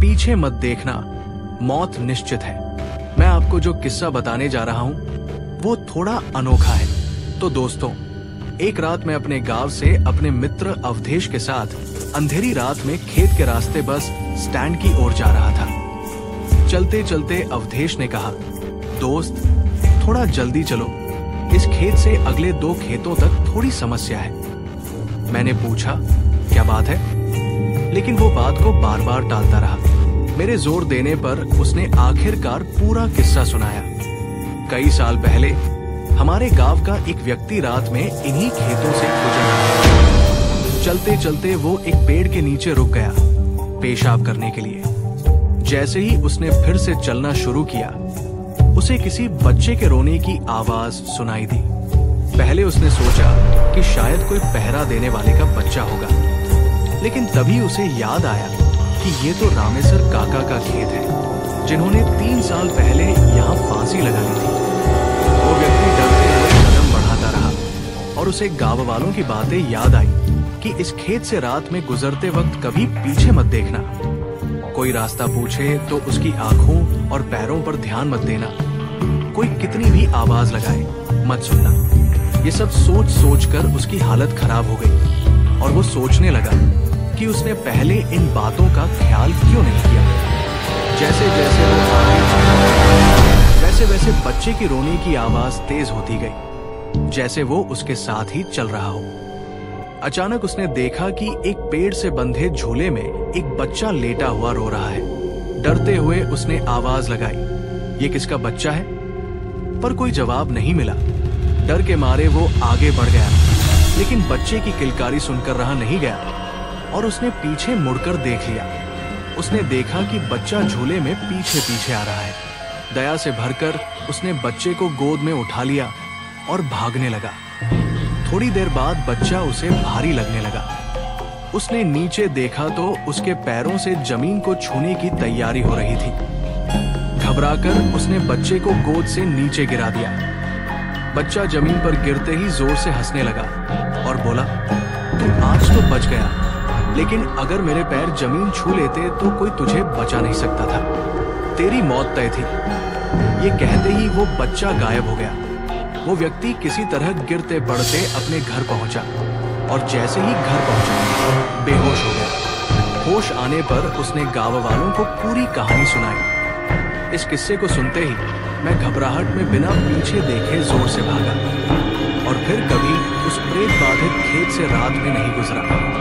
पीछे मत देखना, मौत निश्चित है। मैं आपको जो किस्सा बताने जा रहा हूँ वो थोड़ा अनोखा है। तो दोस्तों, एक रात मैं अपने गांव से अपने मित्र अवधेश के साथ अंधेरी रात में खेत के रास्ते बस स्टैंड की ओर जा रहा था। चलते चलते अवधेश ने कहा, दोस्त थोड़ा जल्दी चलो, इस खेत से अगले 2 खेतों तक थोड़ी समस्या है। मैंने पूछा, क्या बात है? लेकिन वो बात को बार बार टालता रहा। मेरे जोर देने पर उसने आखिरकार पूरा किस्सा सुनाया। कई साल पहले हमारे गांव का एक व्यक्ति रात में इन्हीं खेतों से गुजर रहा था। चलते चलते वो एक पेड़ के नीचे रुक गया पेशाब करने के लिए। जैसे ही उसने फिर से चलना शुरू किया, उसे किसी बच्चे के रोने की आवाज सुनाई दी। पहले उसने सोचा कि शायद कोई पहरा देने वाले का बच्चा होगा, लेकिन तभी उसे याद आया कि ये तो रामेश्वर काका का खेत है, जिन्होंने 3 साल पहले यहाँ फांसी लगा ली थी। वो व्यक्ति डरते हुए कदम बढ़ाता रहा और उसे गांव वालों की बातें याद आई कि इस खेत से रात में गुजरते वक्त कभी पीछे मत देखना, कोई रास्ता पूछे तो उसकी आंखों और पैरों पर ध्यान मत देना, कोई कितनी भी आवाज लगाए मत सुनना। ये सब सोच सोच कर उसकी हालत खराब हो गई और वो सोचने लगा कि उसने पहले इन बातों का ख्याल क्यों नहीं किया। जैसे जैसे वो आगे बढ़ा, वैसे वैसे बच्चे की रोने की आवाज तेज होती गई, जैसे वो उसके साथ ही चल रहा हो। अचानक उसने देखा कि एक पेड़ से बंधे झूले में एक बच्चा लेटा हुआ रो रहा है। डरते हुए उसने आवाज लगाई, ये किसका बच्चा है? पर कोई जवाब नहीं मिला। डर के मारे वो आगे बढ़ गया, लेकिन बच्चे की किलकारी सुनकर रहा नहीं गया और उसने पीछे मुड़कर देख लिया। उसने देखा कि बच्चा झूले में पीछे पीछे आ रहा है। दया से भरकर उसने बच्चे को गोद में उठा लिया और भागने लगा। थोड़ी देर बाद बच्चा उसे भारी लगने लगा। उसने नीचे देखा तो उसके पैरों से जमीन को छूने की तैयारी हो रही थी। घबराकर उसने बच्चे को गोद से नीचे गिरा दिया। बच्चा जमीन पर गिरते ही जोर से हंसने लगा और बोला, तू आज तो बच गया, लेकिन अगर मेरे पैर जमीन छू लेते तो कोई तुझे बचा नहीं सकता था, तेरी मौत तय थी। ये कहते ही वो बच्चा गायब हो गया। वो व्यक्ति किसी तरह गिरते पड़ते अपने घर पहुंचा और जैसे ही घर पहुंचा बेहोश हो गया। होश आने पर उसने गांव वालों को पूरी कहानी सुनाई। इस किस्से को सुनते ही मैं घबराहट में बिना पीछे देखे जोर से भागा और फिर कभी उस प्रेत बाधित खेत से रात में नहीं गुजरा।